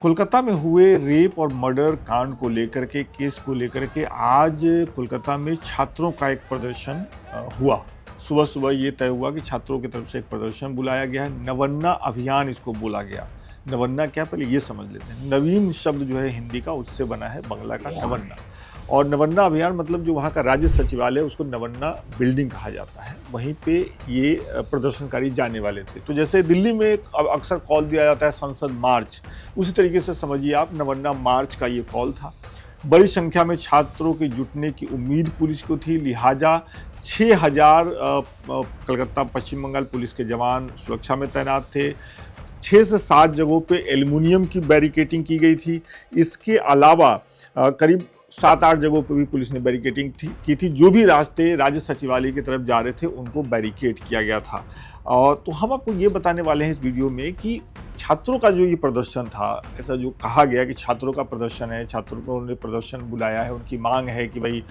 कोलकाता में हुए रेप और मर्डर कांड को लेकर के केस को लेकर के आज कोलकाता में छात्रों का एक प्रदर्शन हुआ। सुबह सुबह ये तय हुआ कि छात्रों की तरफ से एक प्रदर्शन बुलाया गया है। नवन्ना अभियान इसको बोला गया। नवन्ना क्या, पहले ये समझ लेते हैं। नवीन शब्द जो है हिंदी का उससे बना है बांग्ला का नवन्ना। और नवन्ना अभियान मतलब जो वहाँ का राज्य सचिवालय उसको नवन्ना बिल्डिंग कहा जाता है, वहीं पे ये प्रदर्शनकारी जाने वाले थे। तो जैसे दिल्ली में अब अक्सर कॉल दिया जाता है संसद मार्च, उसी तरीके से समझिए आप नवन्ना मार्च का ये कॉल था। बड़ी संख्या में छात्रों के जुटने की उम्मीद पुलिस को थी, लिहाजा 6000 कलकत्ता पश्चिम बंगाल पुलिस के जवान सुरक्षा में तैनात थे। 6 से 7 जगहों पे एल्युमिनियम की बैरिकेटिंग की गई थी। इसके अलावा करीब 7-8 जगहों पर भी पुलिस ने बैरिकेटिंग की थी। जो भी रास्ते राज्य सचिवालय की तरफ जा रहे थे उनको बैरिकेड किया गया था। और तो हम आपको ये बताने वाले हैं इस वीडियो में कि छात्रों का जो ये प्रदर्शन था, ऐसा जो कहा गया कि छात्रों का प्रदर्शन है, छात्रों को उन्होंने प्रदर्शन बुलाया है, उनकी मांग है कि भाई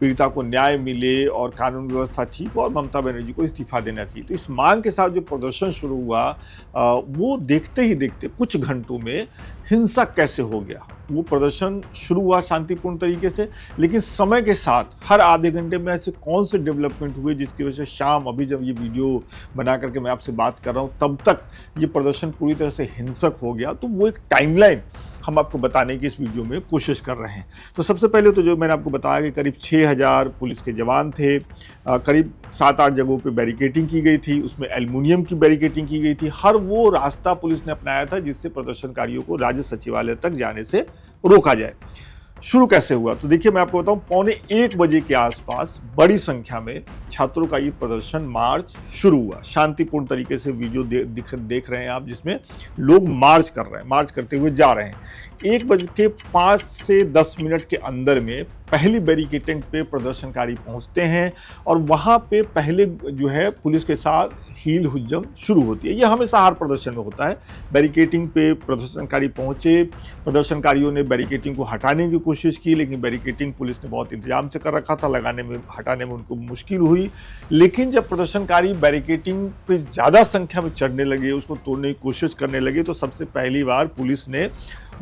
पीड़िता को न्याय मिले और कानून व्यवस्था ठीक हो और ममता बनर्जी को इस्तीफा देना चाहिए। तो इस मांग के साथ जो प्रदर्शन शुरू हुआ वो देखते ही देखते कुछ घंटों में हिंसक कैसे हो गया। वो प्रदर्शन शुरू हुआ शांतिपूर्ण तरीके से, लेकिन समय के साथ हर आधे घंटे में ऐसे कौन से डेवलपमेंट हुए जिसकी वजह से शाम अभी जब ये वीडियो बना करके मैं आपसे बात कर रहा हूँ तब तक ये प्रदर्शन पूरी तरह से हिंसक हो गया। तो वो एक टाइमलाइन हम आपको बताने की इस वीडियो में कोशिश कर रहे हैं। तो सबसे पहले तो जो मैंने आपको बताया कि करीब 6000 पुलिस के जवान थे, करीब 7-8 जगहों पे बैरिकेटिंग की गई थी, उसमें एल्युमिनियम की बैरिकेटिंग की गई थी। हर वो रास्ता पुलिस ने अपनाया था जिससे प्रदर्शनकारियों को राज्य सचिवालय तक जाने से रोका जाए। शुरू कैसे हुआ, तो देखिए मैं आपको बताऊं, 1:15 बजे के आसपास बड़ी संख्या में छात्रों का ये प्रदर्शन मार्च शुरू हुआ। शांतिपूर्ण तरीके से वीडियो देख रहे हैं आप, जिसमें लोग मार्च कर रहे हैं, मार्च करते हुए जा रहे हैं। 1:05 से 10 मिनट के अंदर में पहली बैरिकेटिंग पे प्रदर्शनकारी पहुंचते हैं और वहां पे पहले जो है पुलिस के साथ हील हुज्जम शुरू होती है। ये हमेशा हर प्रदर्शन में होता है। बैरिकेटिंग पे प्रदर्शनकारी पहुंचे, प्रदर्शनकारियों ने बैरिकेटिंग को हटाने की कोशिश की, लेकिन बैरिकेटिंग पुलिस ने बहुत इंतजाम से कर रखा था, हटाने में उनको मुश्किल हुई। लेकिन जब प्रदर्शनकारी बैरिकेटिंग पे ज़्यादा संख्या में चढ़ने लगे, उसको तोड़ने की कोशिश करने लगे, तो सबसे पहली बार पुलिस ने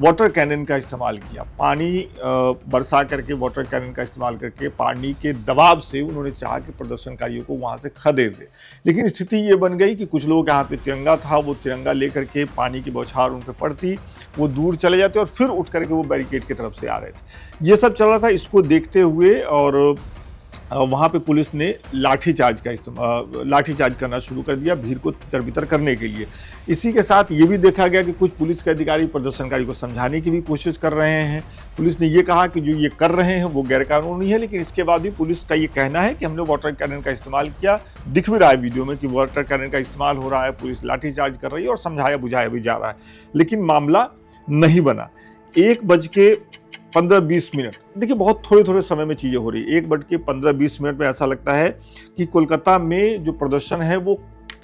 वाटर कैनन का इस्तेमाल किया। पानी बरसा करके, वाटर कैनन का इस्तेमाल करके पानी के दबाव से उन्होंने चाहा कि प्रदर्शनकारियों को वहाँ से खदेड़ दे। लेकिन स्थिति ये बन गई कि कुछ लोगों के हाथ में तिरंगा था, वो तिरंगा लेकर के पानी की बौछार उन पर पड़ती, वो दूर चले जाते और फिर उठ करके वो बैरिकेड की तरफ से आ रहे थे। ये सब चल रहा था। इसको देखते हुए और वहाँ पे पुलिस ने लाठीचार्ज करना शुरू कर दिया भीड़ को तितर-बितर करने के लिए। इसी के साथ ये भी देखा गया कि कुछ पुलिस के अधिकारी प्रदर्शनकारी को समझाने की भी कोशिश कर रहे हैं। पुलिस ने ये कहा कि जो ये कर रहे हैं वो गैरकानूनी है, लेकिन इसके बाद भी पुलिस का ये कहना है कि हमने वाटर कैनन का इस्तेमाल किया। दिख भी रहा है वीडियो में कि वाटर कैनन का इस्तेमाल हो रहा है, पुलिस लाठीचार्ज कर रही है और समझाया बुझाया भी जा रहा है, लेकिन मामला नहीं बना। 1:15-20 मिनट, देखिए बहुत थोड़े समय में चीज़ें हो रही है। 1:15-20 मिनट में ऐसा लगता है कि कोलकाता में जो प्रदर्शन है वो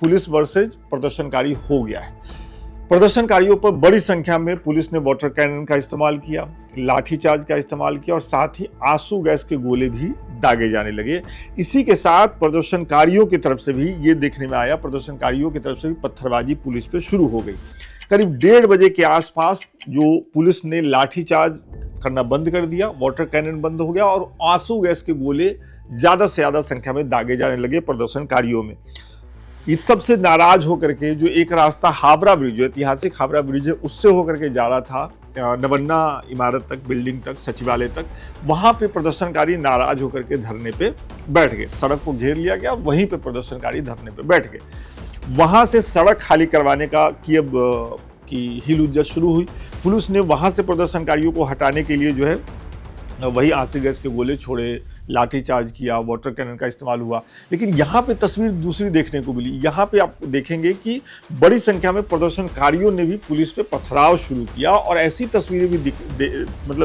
पुलिस वर्सेज प्रदर्शनकारी हो गया है। प्रदर्शनकारियों पर बड़ी संख्या में पुलिस ने वाटर कैनन का इस्तेमाल किया, लाठीचार्ज का इस्तेमाल किया और साथ ही आंसू गैस के गोले भी दागे जाने लगे। इसी के साथ प्रदर्शनकारियों की तरफ से भी ये देखने में आया, प्रदर्शनकारियों की तरफ से भी पत्थरबाजी पुलिस पे शुरू हो गई। करीब 1:30 बजे के आसपास जो पुलिस ने लाठीचार्ज करना बंद कर दिया, वाटर कैनन बंद हो गया और आंसू गैस के गोले ज़्यादा से ज़्यादा संख्या में दागे जाने लगे प्रदर्शनकारियों में। इस सब से नाराज होकर के जो एक रास्ता हावड़ा ब्रिज, जो ऐतिहासिक हावड़ा ब्रिज है, उससे होकर के जा रहा था नवन्ना इमारत तक, बिल्डिंग तक, सचिवालय तक, वहाँ पे प्रदर्शनकारी नाराज होकर के धरने पे बैठ गए। सड़क को घेर लिया गया, वहीं पे प्रदर्शनकारी धरने पे बैठ गए। वहाँ से सड़क खाली करवाने की हिल-हुज्जत शुरू हुई। पुलिस ने वहाँ से प्रदर्शनकारियों को हटाने के लिए जो है वही आंसू गैस के गोले छोड़े, लाठीचार्ज किया, वाटर कैनन का इस्तेमाल हुआ। लेकिन यहाँ पे तस्वीर दूसरी देखने को मिली। यहाँ पे आप देखेंगे कि बड़ी संख्या में प्रदर्शनकारियों ने भी पुलिस पे पथराव शुरू किया और ऐसी तस्वीरें भी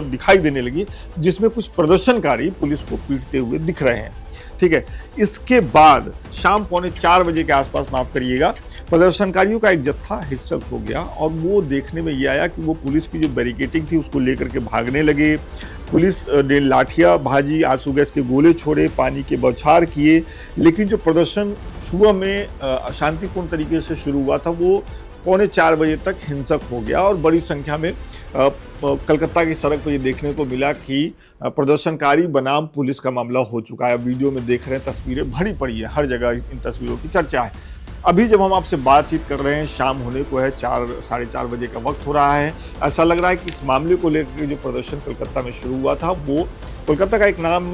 दिखाई देने लगी जिसमें कुछ प्रदर्शनकारी पुलिस को पीटते हुए दिख रहे हैं। ठीक है, इसके बाद शाम 3:45 बजे के आसपास, माफ करिएगा, प्रदर्शनकारियों का एक जत्था हिंसक हो गया और वो देखने में ये आया कि वो पुलिस की जो बैरिकेटिंग थी उसको लेकर के भागने लगे। पुलिस ने लाठियां भाजी, आंसू गैस के गोले छोड़े, पानी के बौछार किए, लेकिन जो प्रदर्शन सुबह में शांतिपूर्ण तरीके से शुरू हुआ था वो पौने 4 बजे तक हिंसक हो गया और बड़ी संख्या में कलकत्ता की सड़क पर ये देखने को मिला कि प्रदर्शनकारी बनाम पुलिस का मामला हो चुका है। वीडियो में देख रहे हैं, तस्वीरें भरी पड़ी है, हर जगह इन तस्वीरों की चर्चा है। अभी जब हम आपसे बातचीत कर रहे हैं, शाम होने को है, 4 साढ़े 4 बजे का वक्त हो रहा है। ऐसा लग रहा है कि इस मामले को लेकर जो प्रदर्शन कोलकाता में शुरू हुआ था, वो कोलकाता का एक नाम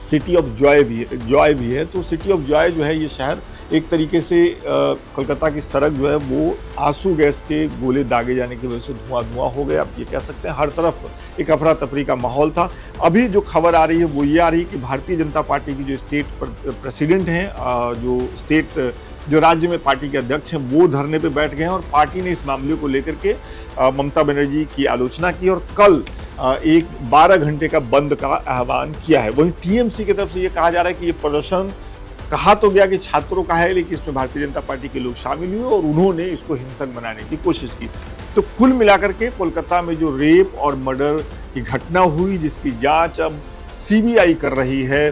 सिटी ऑफ जॉय भी है। तो सिटी ऑफ जॉय जो है, ये शहर एक तरीके से कोलकाता की सड़क जो है वो आंसू गैस के गोले दागे जाने की वजह से धुआं हो गया। आप ये कह सकते हैं हर तरफ एक अफरा तफरी का माहौल था। अभी जो खबर आ रही है वो ये आ रही है कि भारतीय जनता पार्टी की जो स्टेट प्रेसिडेंट हैं, जो राज्य में पार्टी के अध्यक्ष हैं, वो धरने पे बैठ गए हैं और पार्टी ने इस मामले को लेकर के ममता बनर्जी की आलोचना की और कल एक 12 घंटे का बंद का आह्वान किया है। वहीं टीएमसी की तरफ से ये कहा जा रहा है कि ये प्रदर्शन कहा तो गया कि छात्रों का है, लेकिन इसमें भारतीय जनता पार्टी के लोग शामिल हुए और उन्होंने इसको हिंसक बनाने की कोशिश की। तो कुल मिलाकर के कोलकाता में जो रेप और मर्डर की घटना हुई, जिसकी जांच अब सीबीआई कर रही है,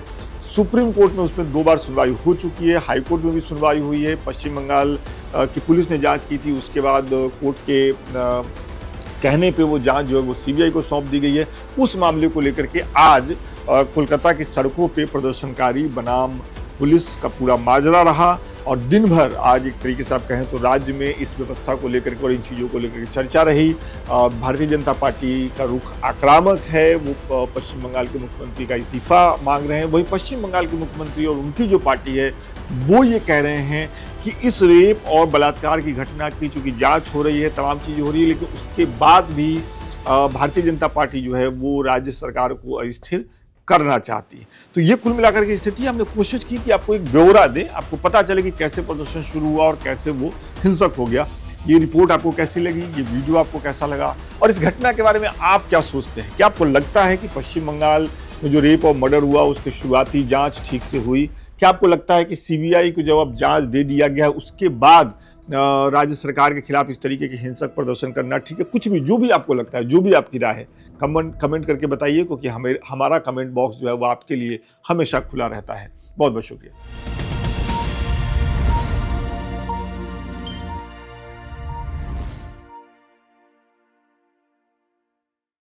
सुप्रीम कोर्ट में उसमें 2 बार सुनवाई हो चुकी है, हाई कोर्ट में भी सुनवाई हुई है। पश्चिम बंगाल की पुलिस ने जांच की थी, उसके बाद कोर्ट के कहने पे वो जांच जो है वो सीबीआई को सौंप दी गई है। उस मामले को लेकर के आज कोलकाता की सड़कों पे प्रदर्शनकारी बनाम पुलिस का पूरा माजरा रहा और दिन भर आज एक तरीके से आप कहें तो राज्य में इस व्यवस्था को लेकर के और इन चीज़ों को लेकर के चर्चा रही। भारतीय जनता पार्टी का रुख आक्रामक है, वो पश्चिम बंगाल के मुख्यमंत्री का इस्तीफा मांग रहे हैं। वहीं पश्चिम बंगाल के मुख्यमंत्री और उनकी जो पार्टी है वो ये कह रहे हैं कि इस रेप और बलात्कार की घटना की चूंकि जांच हो रही है, तमाम चीज़ें हो रही है, लेकिन उसके बाद भी भारतीय जनता पार्टी जो है वो राज्य सरकार को अस्थिर करना चाहती है। तो ये कुल मिलाकर की स्थिति है। हमने कोशिश की कि आपको एक ब्यौरा दें, आपको पता चले कि कैसे प्रदर्शन शुरू हुआ और कैसे वो हिंसक हो गया। ये रिपोर्ट आपको कैसी लगी, ये वीडियो आपको कैसा लगा और इस घटना के बारे में आप क्या सोचते हैं? क्या आपको लगता है कि पश्चिम बंगाल में जो रेप और मर्डर हुआ उसकी शुरुआती जांच ठीक से हुई? क्या आपको लगता है कि सीबीआई को जब अब जांच दे दिया गया उसके बाद राज्य सरकार के खिलाफ इस तरीके के हिंसक प्रदर्शन करना ठीक है? कुछ भी, जो भी आपको लगता है, जो भी आपकी राय है, कमेंट करके बताइए, क्योंकि हमारा कमेंट बॉक्स जो है वो आपके लिए हमेशा खुला रहता है। बहुत बहुत शुक्रिया।